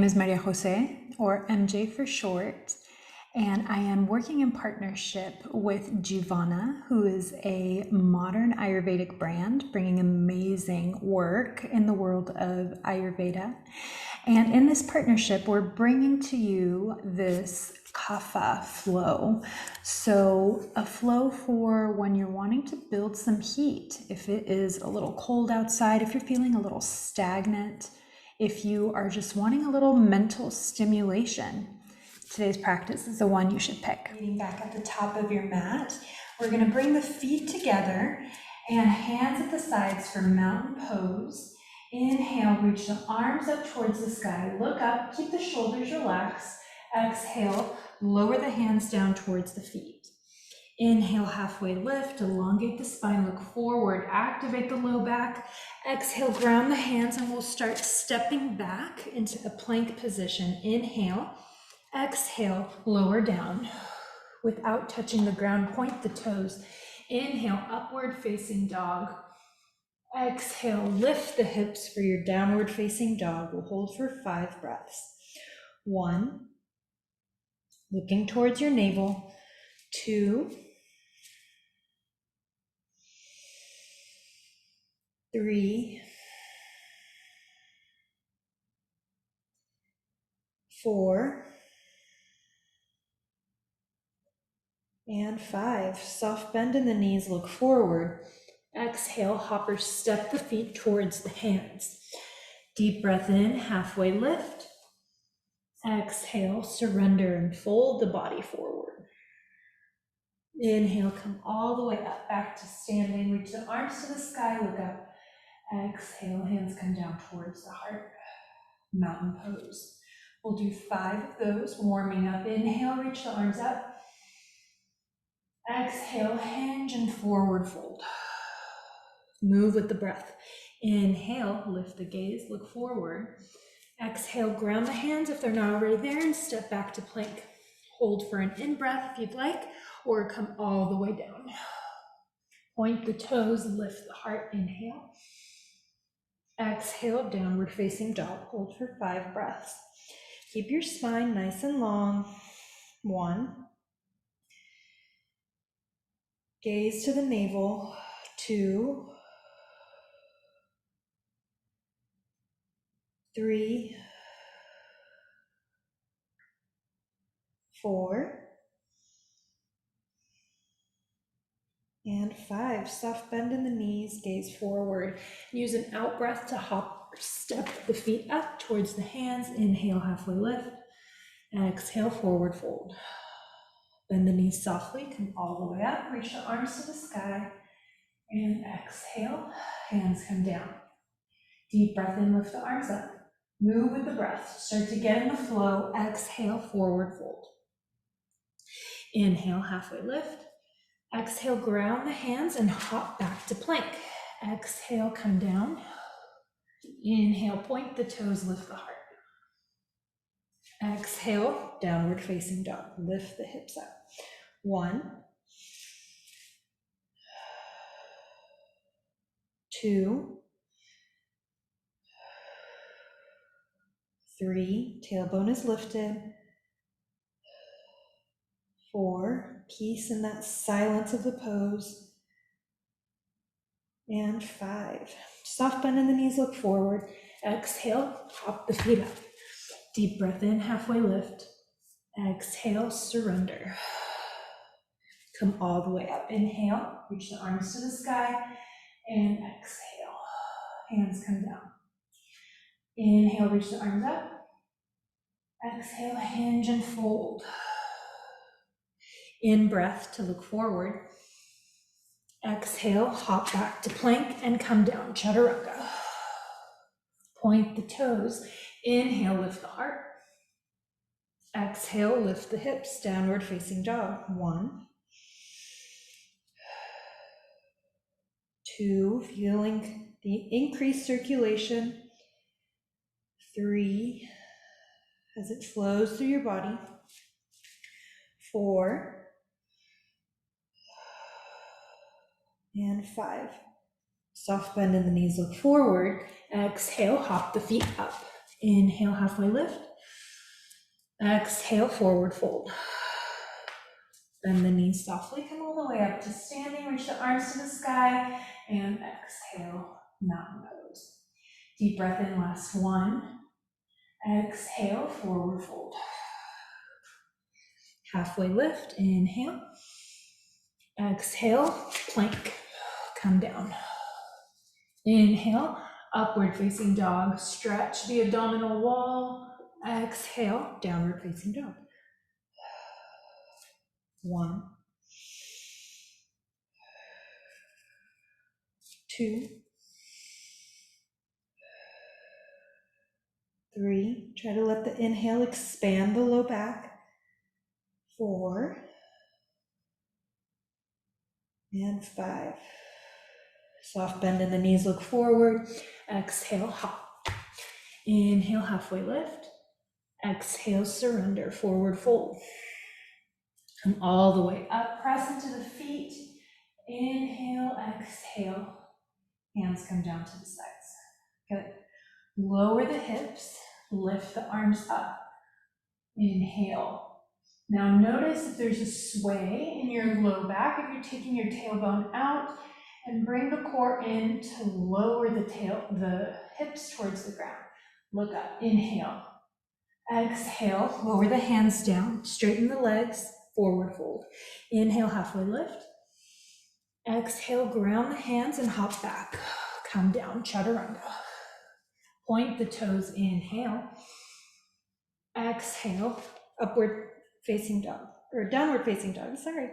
is Maria José, or MJ for short, and I am working in partnership with Jivana, who is a modern Ayurvedic brand bringing amazing work in the world of Ayurveda. And in this partnership, we're bringing to you this Kapha Flow. So a flow for when you're wanting to build some heat, if it is a little cold outside, if you're feeling a little stagnant, if you are just wanting a little mental stimulation. Today's practice is the one you should pick. Leaning back at the top of your mat, we're going to bring the feet together and hands at the sides for mountain pose. Inhale, reach the arms up towards the sky. Look up, keep the shoulders relaxed. Exhale, lower the hands down towards the feet. Inhale, halfway lift, elongate the spine, look forward, activate the low back. Exhale, ground the hands, and we'll start stepping back into a plank position. Inhale, exhale, lower down. Without touching the ground, point the toes. Inhale, upward facing dog. Exhale, lift the hips for your downward facing dog. We'll hold for 5 breaths. 1, looking towards your navel. 2, 3, 4, and 5. Soft bend in the knees, look forward. Exhale, hopper, step the feet towards the hands. Deep breath in, halfway lift. Exhale, surrender and fold the body forward. Inhale, come all the way up, back to standing. Reach the arms to the sky, look up. Exhale, hands come down towards the heart. Mountain pose. We'll do 5 of those, warming up. Inhale, reach the arms up. Exhale, hinge and forward fold. Move with the breath. Inhale, lift the gaze, look forward. Exhale, ground the hands if they're not already there, and step back to plank. Hold for an in-breath if you'd like, or come all the way down. Point the toes, lift the heart, inhale. Exhale, downward facing dog. Hold for 5 breaths. Keep your spine nice and long. 1. Gaze to the navel. 2, 3, 4, and 5. Soft bend in the knees, gaze forward. Use an out breath to hop or step the feet up towards the hands. Inhale, halfway lift. Exhale, forward fold. Bend the knees softly, come all the way up. Reach the arms to the sky. And exhale, hands come down. Deep breath in, lift the arms up. Move with the breath. Start to get in the flow. Exhale, forward fold. Inhale, halfway lift. Exhale, ground the hands and hop back to plank. Exhale, come down. Inhale, point the toes, lift the heart. Exhale, downward facing dog. Lift the hips up. 1, 2, 3, tailbone is lifted. 4, peace in that silence of the pose. And 5, soft bend in the knees, look forward. Exhale, hop the feet up. Deep breath in, halfway lift. Exhale, surrender. Come all the way up. Inhale, reach the arms to the sky. And exhale, hands come down. Inhale, reach the arms up. Exhale, hinge and fold. In breath to look forward. Exhale, hop back to plank and come down, chaturanga. Point the toes. Inhale, lift the heart. Exhale, lift the hips, downward facing dog. 1, 2, feeling the increased circulation. 3, as it flows through your body. 4, and 5. Soft bend in the knees, look forward. Exhale, hop the feet up. Inhale, halfway lift. Exhale, forward fold. Bend the knees softly, come all the way up to standing, reach the arms to the sky, and exhale, mountain pose. Deep breath in, last one. Exhale, forward fold. Halfway lift, inhale. Exhale, plank, come down. Inhale, upward facing dog, stretch the abdominal wall. Exhale, downward facing dog. 1, 2, 3. Try to let the inhale expand the low back. 4 and 5. Soft bend in the knees, look forward. Exhale, hop. Inhale, halfway lift. Exhale, surrender, forward fold. Come all the way up, press into the feet. Inhale, exhale. Hands come down to the sides. Good. Lower the hips, lift the arms up. Inhale. Now notice if there's a sway in your low back, if you're taking your tailbone out, and bring the core in to lower the hips towards the ground. Look up, inhale. Exhale, lower the hands down, straighten the legs, forward fold. Inhale, halfway lift. Exhale, ground the hands and hop back. Come down, chaturanga. Point the toes, inhale. Exhale, upward facing dog, or downward facing dog, sorry.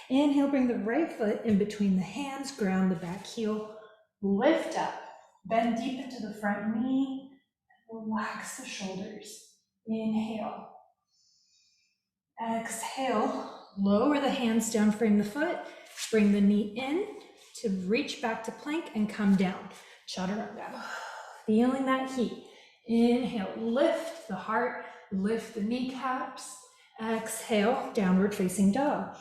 Inhale, bring the right foot in between the hands, ground the back heel, lift up, bend deep into the front knee, relax the shoulders. Inhale. Exhale, lower the hands down, frame the foot, bring the knee in to reach back to plank and come down. Chaturanga. Feeling that heat. Inhale, lift the heart, lift the kneecaps. Exhale, downward facing dog.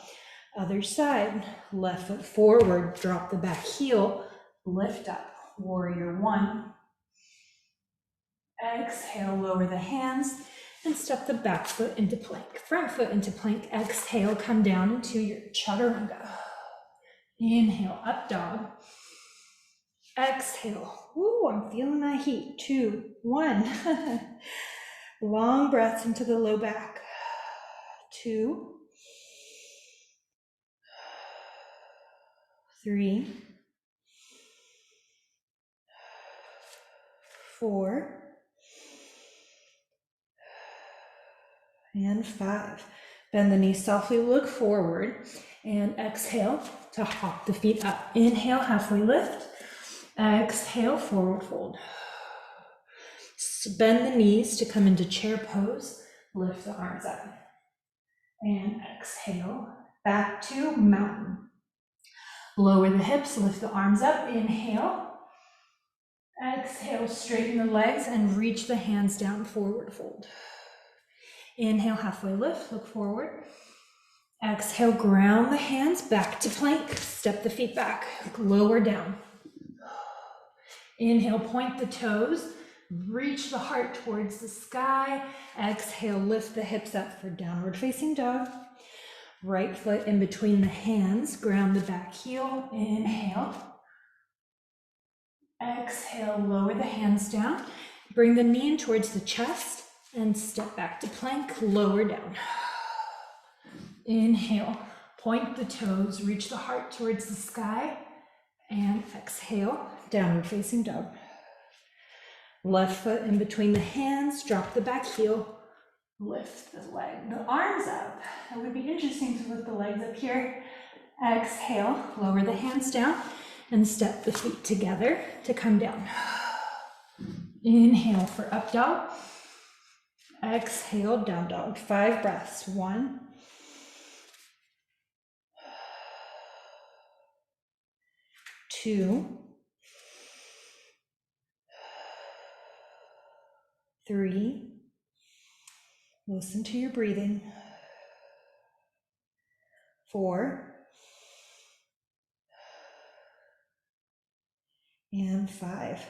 Other side, left foot forward, drop the back heel, lift up, warrior 1. Exhale, lower the hands and step the back foot into plank. Front foot into plank. Exhale, come down into your chaturanga. Inhale, up dog. Exhale. Ooh, I'm feeling that heat. 2, 1. Long breaths into the low back. 2, 3, 4, and 5. Bend the knees softly, look forward, and exhale to hop the feet up. Inhale, halfway lift. Exhale, forward fold. Bend the knees to come into chair pose. Lift the arms up. And exhale, back to mountain. Lower the hips, lift the arms up. Inhale. Exhale, straighten the legs and reach the hands down, forward fold. Inhale, halfway lift, look forward. Exhale, ground the hands back to plank. Step the feet back, lower down. Inhale, point the toes, reach the heart towards the sky. Exhale, lift the hips up for downward facing dog. Right foot in between the hands, ground the back heel. Inhale. Exhale, lower the hands down. Bring the knee in towards the chest and step back to plank, lower down. Inhale, point the toes, reach the heart towards the sky, and exhale, downward facing dog. Left foot in between the hands, drop the back heel, lift the arms up. It would be interesting to lift the legs up here. Exhale, lower the hands down, and step the feet together to come down. Inhale for up dog. Exhale, down dog. 5 breaths. 1, 2, 3. Listen to your breathing. 4. And 5.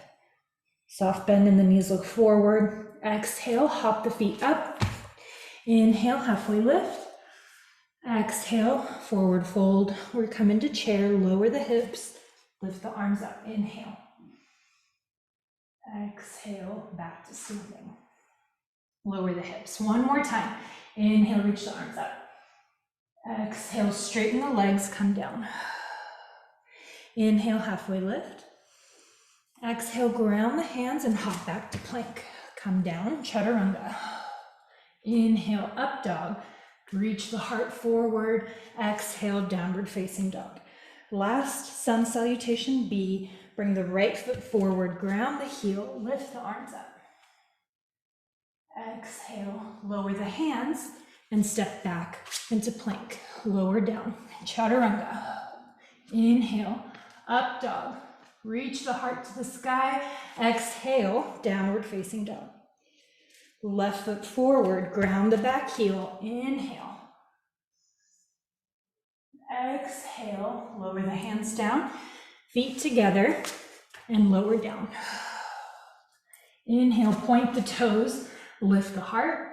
Soft bend in the knees, look forward. Exhale, hop the feet up. Inhale, halfway lift. Exhale, forward fold. We're coming to chair, lower the hips, lift the arms up. Inhale. Exhale, back to standing. Lower the hips. One more time. Inhale, reach the arms up. Exhale, straighten the legs, come down. Inhale, halfway lift. Exhale, ground the hands and hop back to plank. Come down, chaturanga. Inhale, up dog. Reach the heart forward. Exhale, downward facing dog. Last sun salutation B. Bring the right foot forward, ground the heel, lift the arms up. Exhale, lower the hands and step back into plank. Lower down, chaturanga. Inhale, up dog. Reach the heart to the sky. Exhale, downward facing dog. Left foot forward, ground the back heel. Inhale. Exhale, lower the hands down, feet together, and lower down. Inhale, point the toes, lift the heart.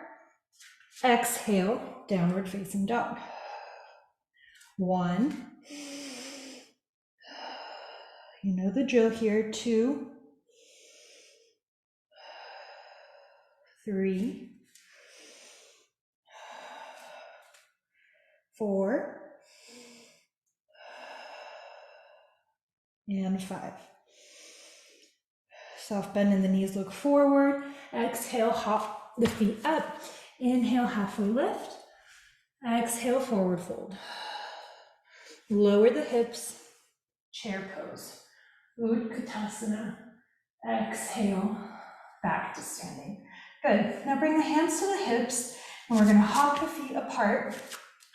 Exhale, downward facing dog. 1. You know the drill here. 2, 3, 4, and 5. Soft bend in the knees, look forward. Exhale, hop the feet up. Inhale, halfway lift. Exhale, forward fold. Lower the hips, chair pose. Utkatasana. Exhale, back to standing. Good. Now bring the hands to the hips, and we're going to hop the feet apart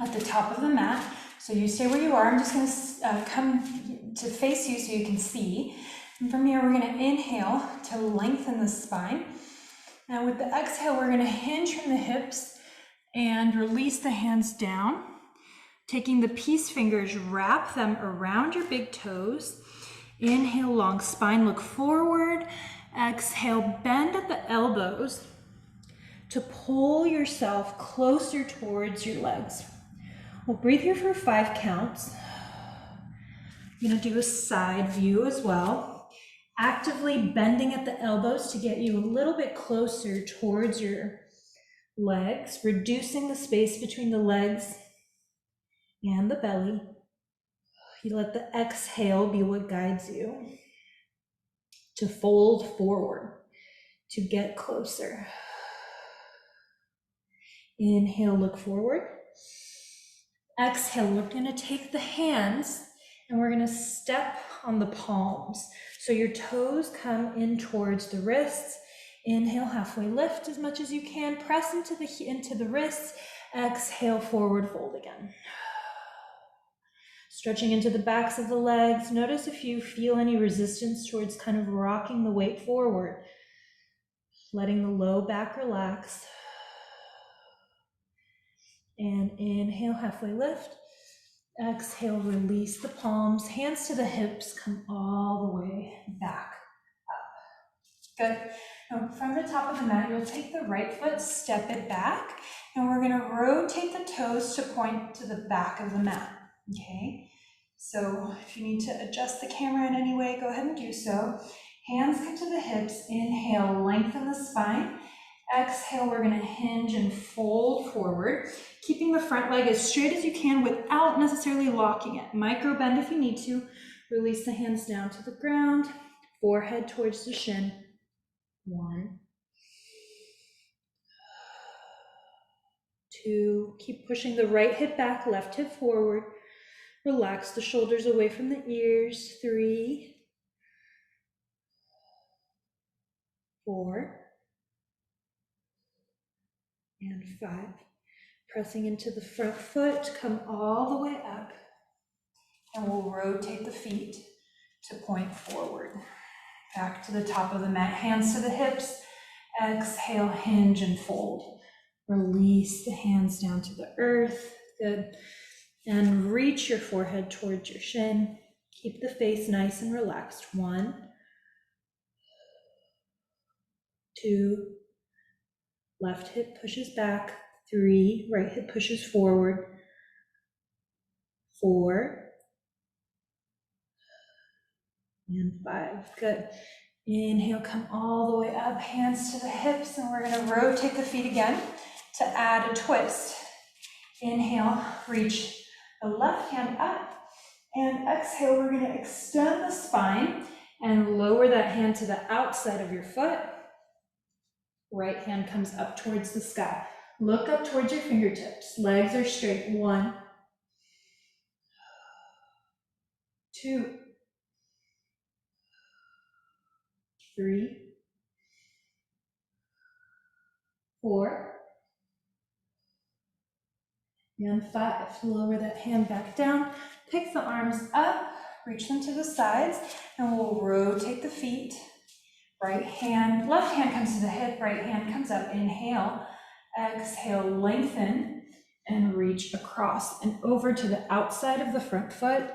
at the top of the mat. So you stay where you are. I'm just going to come to face you so you can see. And from here, we're going to inhale to lengthen the spine. Now with the exhale, we're going to hinge from the hips and release the hands down. Taking the peace fingers, wrap them around your big toes. Inhale, long spine, look forward. Exhale, bend at the elbows to pull yourself closer towards your legs. We'll breathe here for 5 counts. I'm going to do a side view as well. Actively bending at the elbows to get you a little bit closer towards your legs, reducing the space between the legs and the belly. You let the exhale be what guides you to fold forward, to get closer. Inhale, look forward. Exhale, we're going to take the hands and we're going to step on the palms. So your toes come in towards the wrists. Inhale, halfway lift as much as you can. Press into the wrists. Exhale, forward fold again. Stretching into the backs of the legs. Notice if you feel any resistance towards kind of rocking the weight forward. Letting the low back relax. And inhale, halfway lift. Exhale, release the palms. Hands to the hips, come all the way back up. Good. Now from the top of the mat, you'll take the right foot, step it back, and we're going to rotate the toes to point to the back of the mat. Okay? So if you need to adjust the camera in any way, go ahead and do so. Hands come to the hips. Inhale, lengthen the spine. Exhale, we're going to hinge and fold forward, keeping the front leg as straight as you can without necessarily locking it. Micro bend if you need to. Release the hands down to the ground, forehead towards the shin. 1, 2, keep pushing the right hip back, left hip forward. Relax the shoulders away from the ears. 3, 4, and 5. Pressing into the front foot, come all the way up. And we'll rotate the feet to point forward. Back to the top of the mat, hands to the hips. Exhale, hinge and fold. Release the hands down to the earth. Good. And reach your forehead towards your shin. Keep the face nice and relaxed. 1, 2, left hip pushes back. 3, right hip pushes forward, 4, and 5. Good. Inhale, come all the way up, hands to the hips, and we're going to rotate the feet again to add a twist. Inhale, reach the left hand up, and exhale, we're going to extend the spine and lower that hand to the outside of your foot. Right hand comes up towards the sky. Look up towards your fingertips. Legs are straight. 1, 2, 3, 4, and 5. Lower that hand back down. Pick the arms up. Reach them to the sides. And we'll rotate the feet. Right hand, left hand comes to the hip. Right hand comes up. Inhale. Exhale, lengthen. And reach across and over to the outside of the front foot.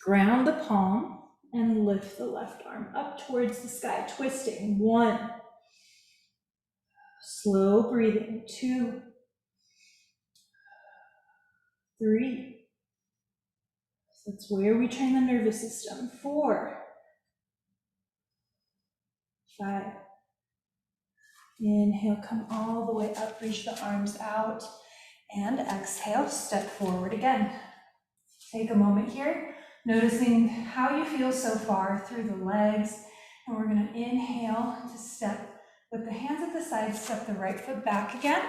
Ground the palm. And lift the left arm up towards the sky, twisting. 1. Slow breathing. 2, 3. That's where we train the nervous system. 4, 5. Inhale, come all the way up, reach the arms out. And exhale, step forward again. Take a moment here, noticing how you feel so far through the legs. And we're going to inhale to step with the hands at the side, step the right foot back again,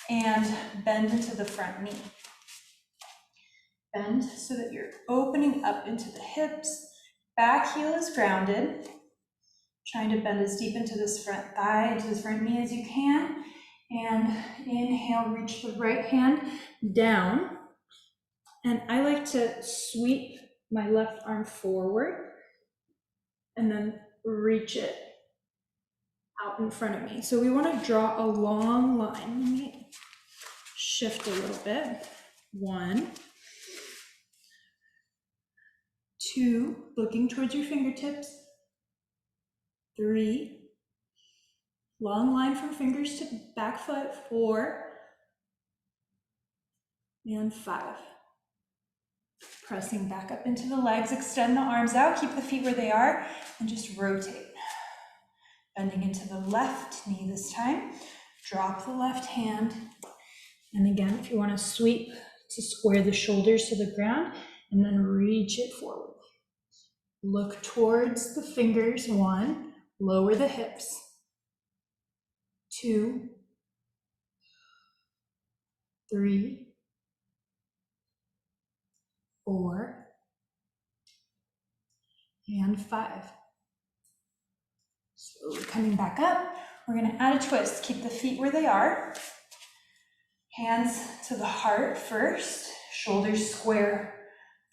and bend into the front knee. Bend so that you're opening up into the hips. Back heel is grounded. Trying to bend as deep into this front thigh, into this front knee as you can. And inhale, reach the right hand down. And I like to sweep my left arm forward and then reach it out in front of me. So we want to draw a long line. Let me shift a little bit. 1, 2, looking towards your fingertips. 3, long line from fingers to back foot. 4, and 5. Pressing back up into the legs, extend the arms out, keep the feet where they are, and just rotate. Bending into the left knee this time. Drop the left hand. And again, if you want to sweep to square the shoulders to the ground, and then reach it forward. Look towards the fingers. 1, lower the hips. 2, 3, 4, and 5. Slowly coming back up, we're going to add a twist. Keep the feet where they are. Hands to the heart first. Shoulders square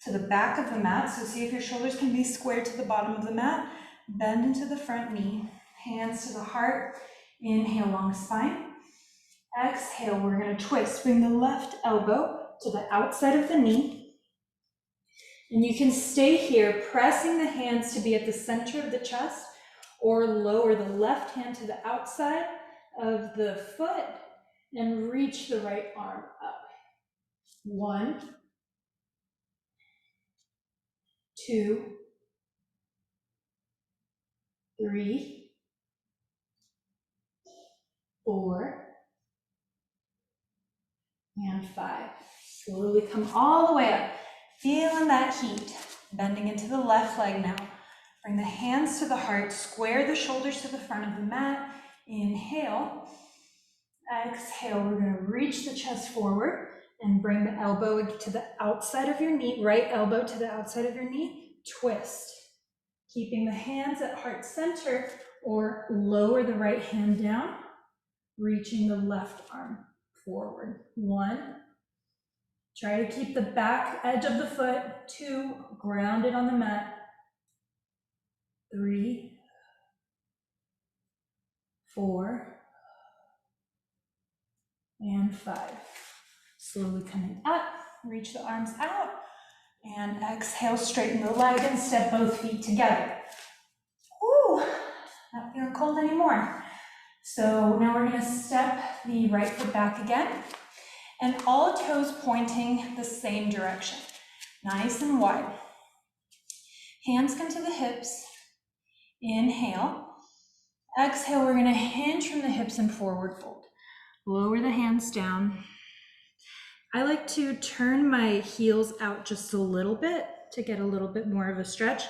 to the back of the mat. So see if your shoulders can be squared to the bottom of the mat. Bend into the front knee. Hands to the heart. Inhale, long spine. Exhale, we're going to twist. Bring the left elbow to the outside of the knee. And you can stay here, pressing the hands to be at the center of the chest, or lower the left hand to the outside of the foot and reach the right arm up. 1, 2, 3, 4, and 5. Slowly come all the way up. Feeling that heat. Bending into the left leg now. Bring the hands to the heart. Square the shoulders to the front of the mat. Inhale. Exhale. We're going to reach the chest forward and bring the elbow to the outside of your knee. Right elbow to the outside of your knee. Twist. Keeping the hands at heart center, or lower the right hand down. Reaching the left arm forward. 1. Try to keep the back edge of the foot. 2, grounded on the mat. 3, 4, and 5. Slowly coming up, reach the arms out, and exhale, straighten the leg and step both feet together. Woo, not feeling cold anymore. So now we're gonna step the right foot back again, and all toes pointing the same direction. Nice and wide. Hands come to the hips. Inhale. Exhale, we're gonna hinge from the hips and forward fold. Lower the hands down. I like to turn my heels out just a little bit to get a little bit more of a stretch.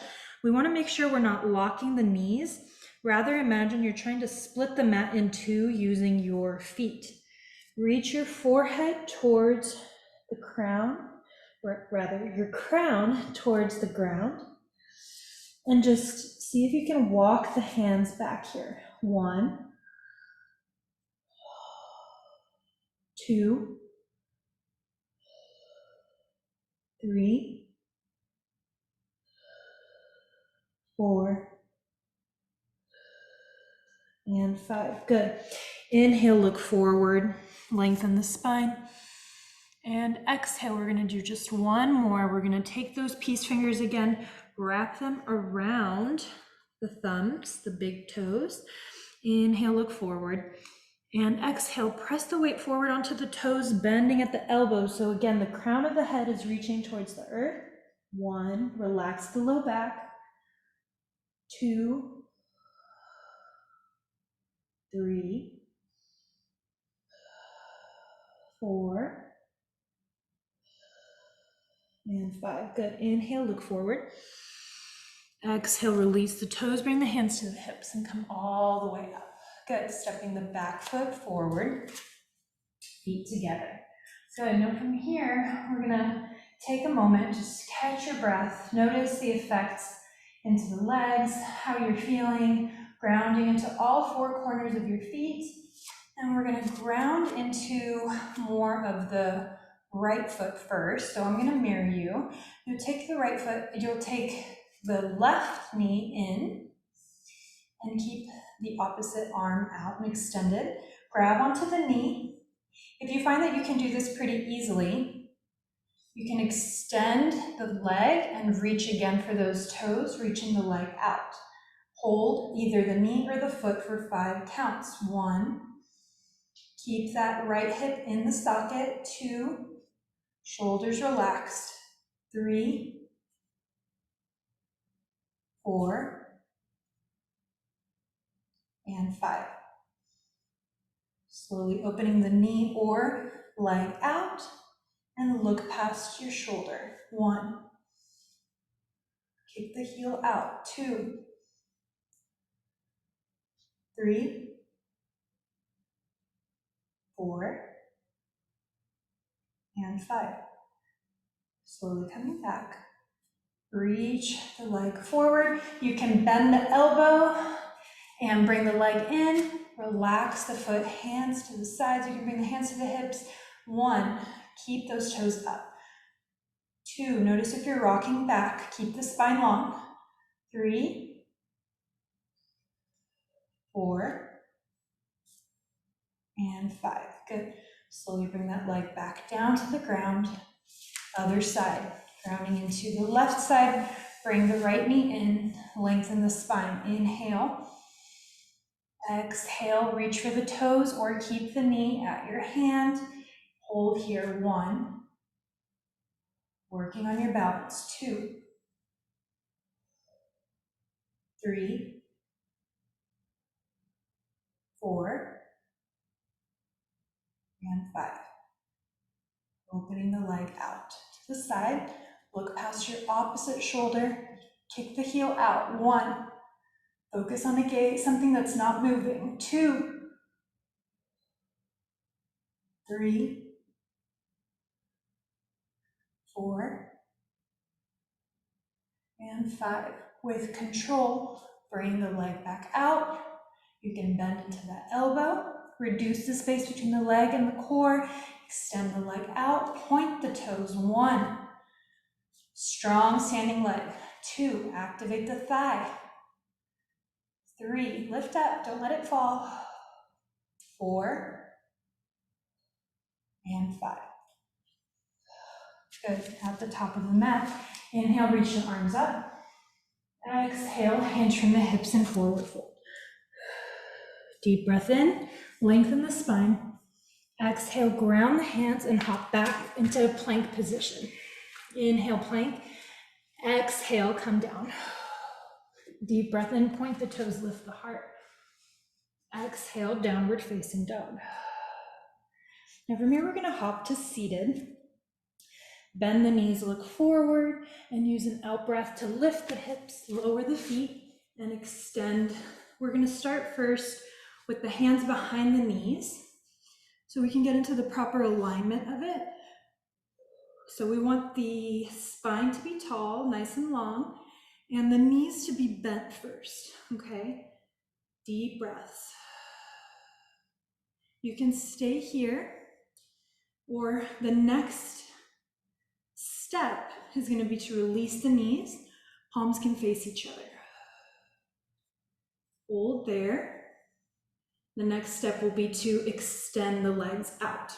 We wanna make sure we're not locking the knees. Rather, imagine you're trying to split the mat in two using your feet. Reach your forehead towards the crown, or rather your crown towards the ground. And just see if you can walk the hands back here. 1, 2, 3, 4, and 5. Good. Inhale, look forward, lengthen the spine. And exhale, we're gonna do just one more. We're gonna take those peace fingers again, wrap them around the thumbs, the big toes. Inhale, look forward. And exhale, press the weight forward onto the toes, bending at the elbows. So again, the crown of the head is reaching towards the earth. 1, relax the low back. 2, 3, 4, and 5. Good. Inhale, look forward. Exhale, release the toes, bring the hands to the hips and come all the way up. Good. Stepping the back foot forward, feet together. Good. Now from here, we're gonna take a moment, just catch your breath. Notice the effects into the legs, how you're feeling, grounding into all 4 corners of your feet. And we're gonna ground into more of the right foot first. So I'm gonna mirror you. You'll take the right foot, you'll take the left knee in and keep the opposite arm out and extended. Grab onto the knee. If you find that you can do this pretty easily, you can extend the leg and reach again for those toes, reaching the leg out. Hold either the knee or the foot for 5 counts. 1, keep that right hip in the socket. 2, shoulders relaxed. 3, 4, and 5. Slowly opening the knee or leg out and look past your shoulder. 1, kick the heel out. 2, 3, 4, and 5. Slowly coming back. Reach the leg forward. You can bend the elbow and bring the leg in. Relax the foot, hands to the sides. You can bring the hands to the hips. 1, keep those toes up. 2, notice if you're rocking back, keep the spine long. 3, 4, and 5. Good. Slowly bring that leg back down to the ground. Other side. Grounding into the left side. Bring the right knee in. Lengthen the spine. Inhale. Exhale. Reach for the toes or keep the knee at your hand. Hold here. 1. Working on your balance. 2, 3, 4, and 5. Opening the leg out to the side. Look past your opposite shoulder. Kick the heel out. 1. Focus on a gaze, something that's not moving. 2, 3, 4, and 5. With control, bring the leg back out. You can bend into that elbow. Reduce the space between the leg and the core. Extend the leg out. Point the toes. 1. Strong standing leg. 2. Activate the thigh. 3. Lift up. Don't let it fall. 4, and 5. Good. At the top of the mat. Inhale, reach the arms up. Exhale, hinge from the hips and forward fold. Deep breath in, lengthen the spine. Exhale, ground the hands and hop back into plank position. Inhale, plank. Exhale, come down. Deep breath in, point the toes, lift the heart. Exhale, downward facing dog. Now from here, we're gonna hop to seated. Bend the knees, look forward, and use an out breath to lift the hips, lower the feet, and extend. We're gonna start first with the hands behind the knees, so we can get into the proper alignment of it. So we want the spine to be tall, nice and long, and the knees to be bent first, okay? Deep breaths. You can stay here, or the next step is going to be to release the knees. Palms can face each other. Hold there. The next step will be to extend the legs out.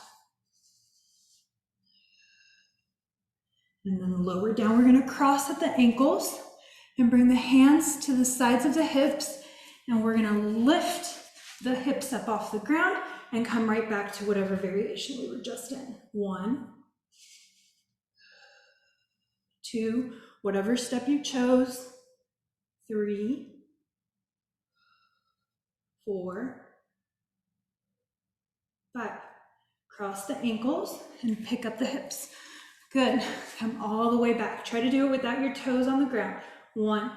And then lower down. We're going to cross at the ankles and bring the hands to the sides of the hips. And we're going to lift the hips up off the ground and come right back to whatever variation we were just in. 1, 2, whatever step you chose. 3, 4, 5. Cross the ankles and pick up the hips. Good. Come all the way back. Try to do it without your toes on the ground. 1,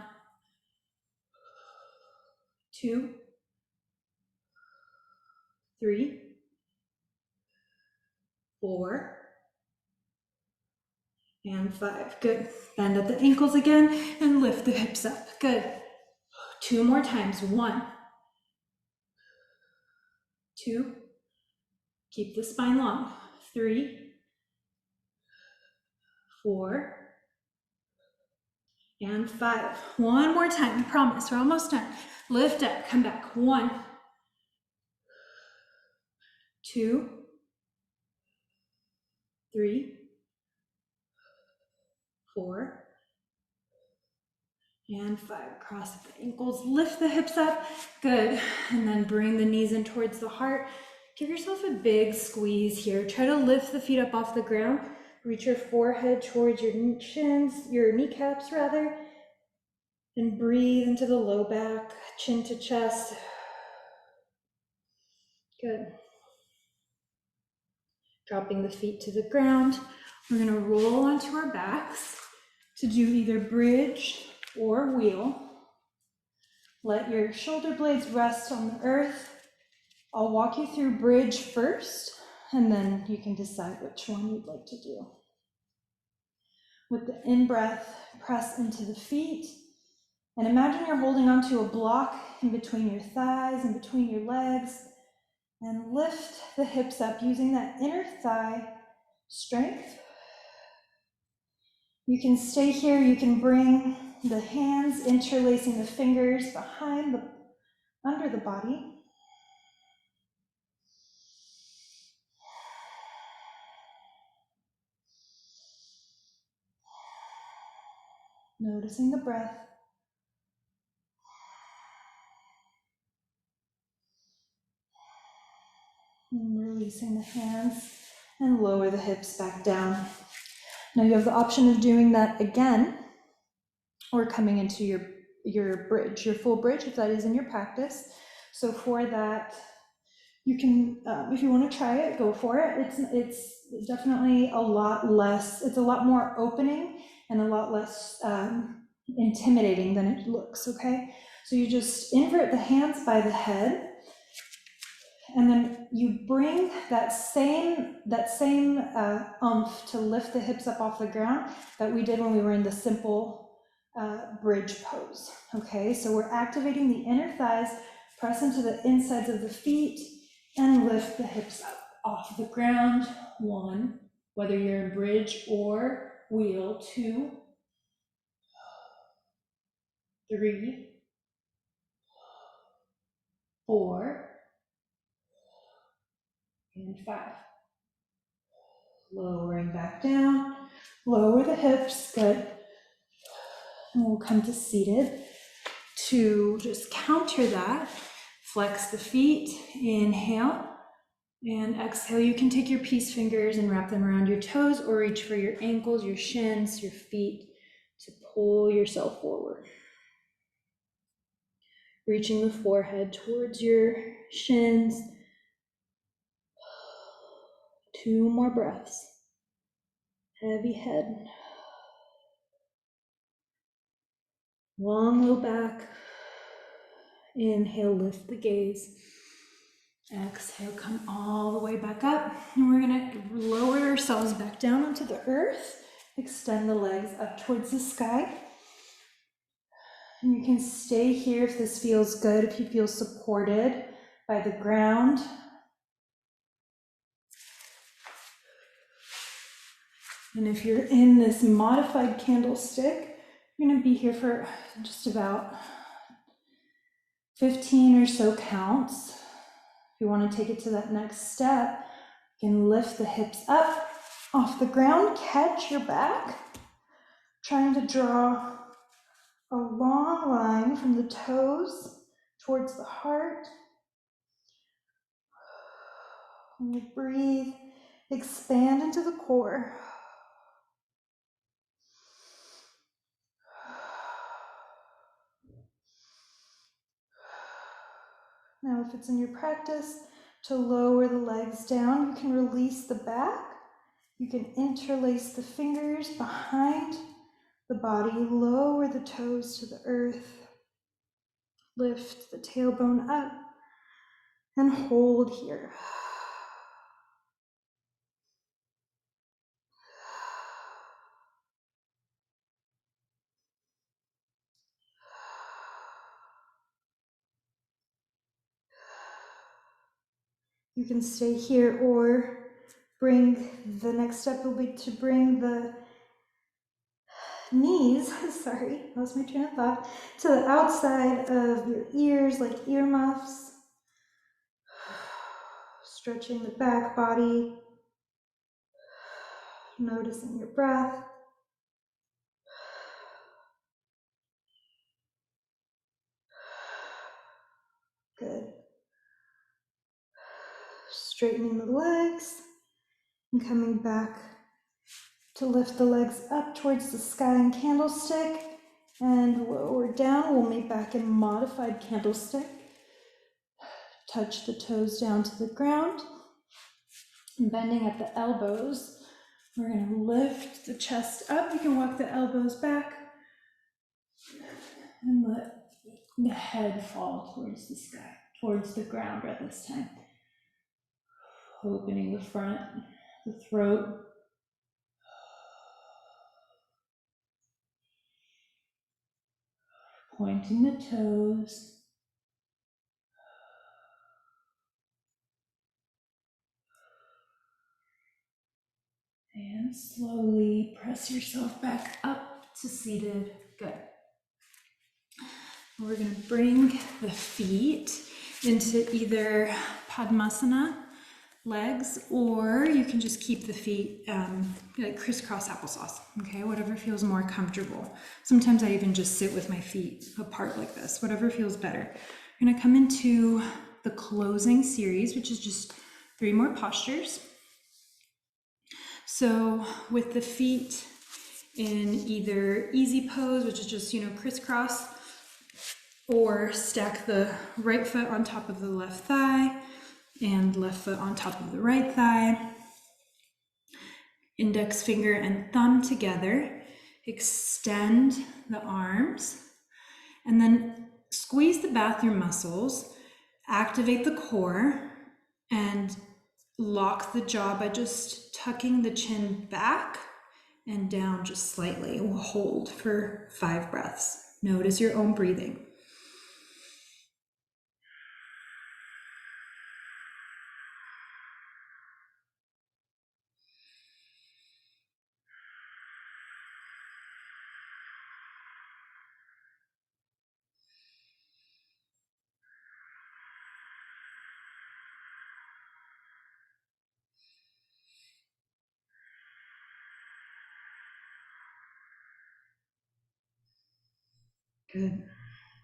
2, 3, 4, and 5. Good. Bend at the ankles again and lift the hips up. Good. 2 more times. 1, 2, keep the spine long. 3, 4, and 5. One more time. I promise. We're almost done. Lift up. Come back. 1, 2, 3, 4, and 5. Cross the ankles, lift the hips up. Good. And then bring the knees in towards the heart. Give yourself a big squeeze here. Try to lift the feet up off the ground. Reach your forehead towards your shins, your kneecaps rather. And breathe into the low back, chin to chest. Good. Dropping the feet to the ground. We're going to roll onto our backs to do either bridge or wheel. Let your shoulder blades rest on the earth. I'll walk you through bridge first, and then you can decide which one you'd like to do. With the in-breath, press into the feet, and imagine you're holding onto a block in between your thighs and between your legs, and lift the hips up using that inner thigh strength. You can stay here, you can bring the hands interlacing the fingers under the body. Noticing the breath. And releasing the hands and lower the hips back down. Now you have the option of doing that again or coming into your bridge, your full bridge, if that is in your practice. So for that, you can, if you want to try it, go for it. It's definitely a lot less, it's a lot more opening and a lot less intimidating than it looks, okay? So you just invert the hands by the head, and then you bring that same oomph to lift the hips up off the ground that we did when we were in the simple bridge pose, okay? So we're activating the inner thighs, press into the insides of the feet, and lift the hips up off the ground. 1, whether you're in bridge or wheel. 2, 3, 4, and 5. Lowering back down, lower the hips, good. And we'll come to seated. To just counter that, Flex the feet, inhale, and exhale. You can take your peace fingers and wrap them around your toes or reach for your ankles, your shins, your feet to pull yourself forward. Reaching the forehead towards your shins. 2 more breaths. Heavy head. Long low back. Inhale, lift the gaze. Exhale, come all the way back up. And we're gonna lower ourselves back down onto the earth. Extend the legs up towards the sky. And you can stay here if this feels good, if you feel supported by the ground. And if you're in this modified candlestick, you're gonna be here for just about 15 or so counts. If you want to take it to that next step, you can lift the hips up off the ground, catch your back, trying to draw a long line from the toes towards the heart. When you breathe, expand into the core. Now, if it's in your practice to lower the legs down, you can release the back. You can interlace the fingers behind the body, lower the toes to the earth. Lift the tailbone up and hold here. You can stay here or bring, the next step will be to bring the knees, sorry, lost my train of thought, to the outside of your ears like earmuffs. Stretching the back body, noticing your breath. Good. Straightening the legs and coming back to lift the legs up towards the sky in candlestick and lower down. We'll meet back in modified candlestick. Touch the toes down to the ground. And bending at the elbows, we're going to lift the chest up. You can walk the elbows back and let the head fall towards the sky, towards the ground at this time. Opening the front, the throat. Pointing the toes. And slowly press yourself back up to seated. Good. We're going to bring the feet into either Padmasana, legs, or you can just keep the feet like crisscross applesauce, okay? Whatever feels more comfortable. Sometimes I even just sit with my feet apart like this, whatever feels better. We're gonna come into the closing series, which is just 3 more postures. So with the feet in either easy pose, which is just, crisscross, or stack the right foot on top of the left thigh, and left foot on top of the right thigh. Index finger and thumb together. Extend the arms. And then squeeze the bathroom muscles. Activate the core. And lock the jaw by just tucking the chin back and down just slightly. We'll hold for 5 breaths. Notice your own breathing. Good.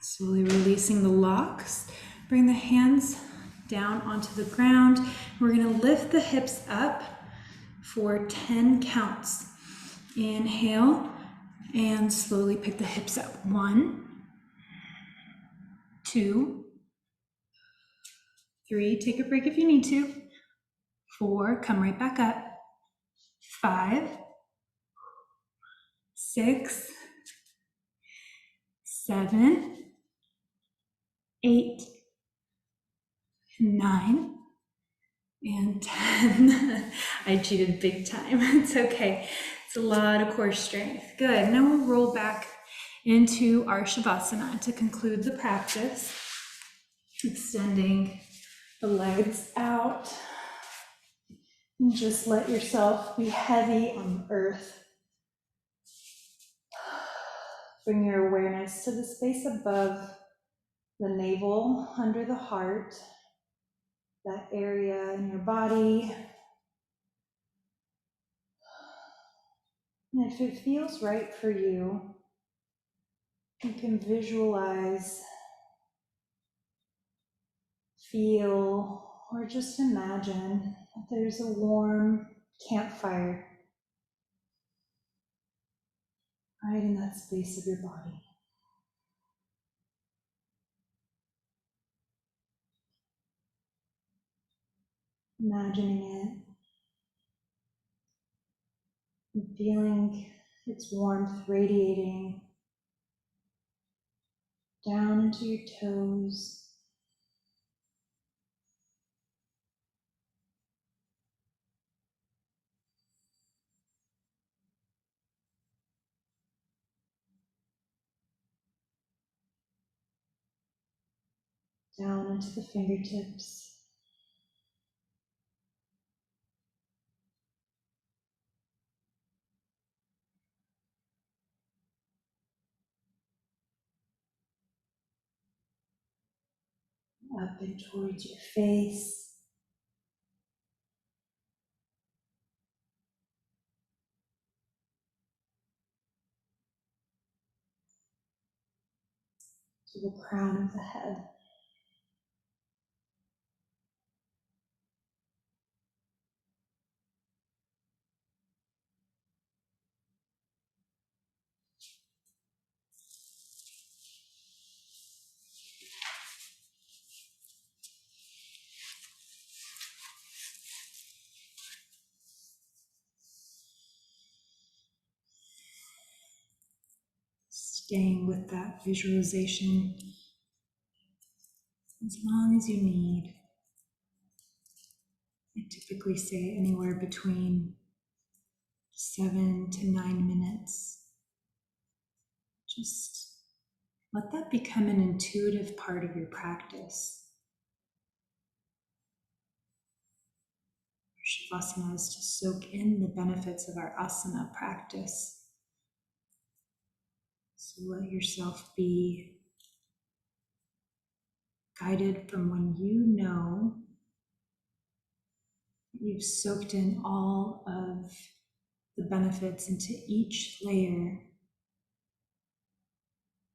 Slowly releasing the locks. Bring the hands down onto the ground. We're going to lift the hips up for 10 counts. Inhale and slowly pick the hips up. 1, 2, 3, take a break if you need to. 4, come right back up. 5, 6, 7, 8, 9, and 10. I cheated big time. It's okay. It's a lot of core strength. Good. Now we'll roll back into our Shavasana to conclude the practice. Extending the legs out. And just let yourself be heavy on the earth. Bring your awareness to the space above the navel, under the heart, that area in your body. And if it feels right for you, you can visualize, feel, or just imagine that there's a warm campfire right in that space of your body. Imagining it and feeling its warmth radiating down into your toes, down into the fingertips, up and towards your face, to the crown of the head. Staying with that visualization as long as you need. I typically say anywhere between 7 to 9 minutes. Just let that become an intuitive part of your practice. Our Shavasana is to soak in the benefits of our asana practice. So let yourself be guided from when you know you've soaked in all of the benefits into each layer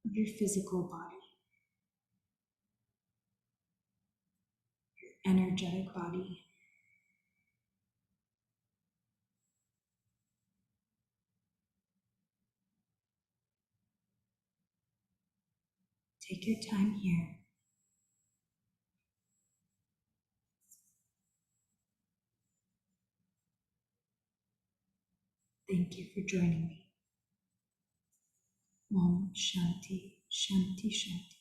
of your physical body, your energetic body. Take your time here. Thank you for joining me. Om Shanti, Shanti, Shanti.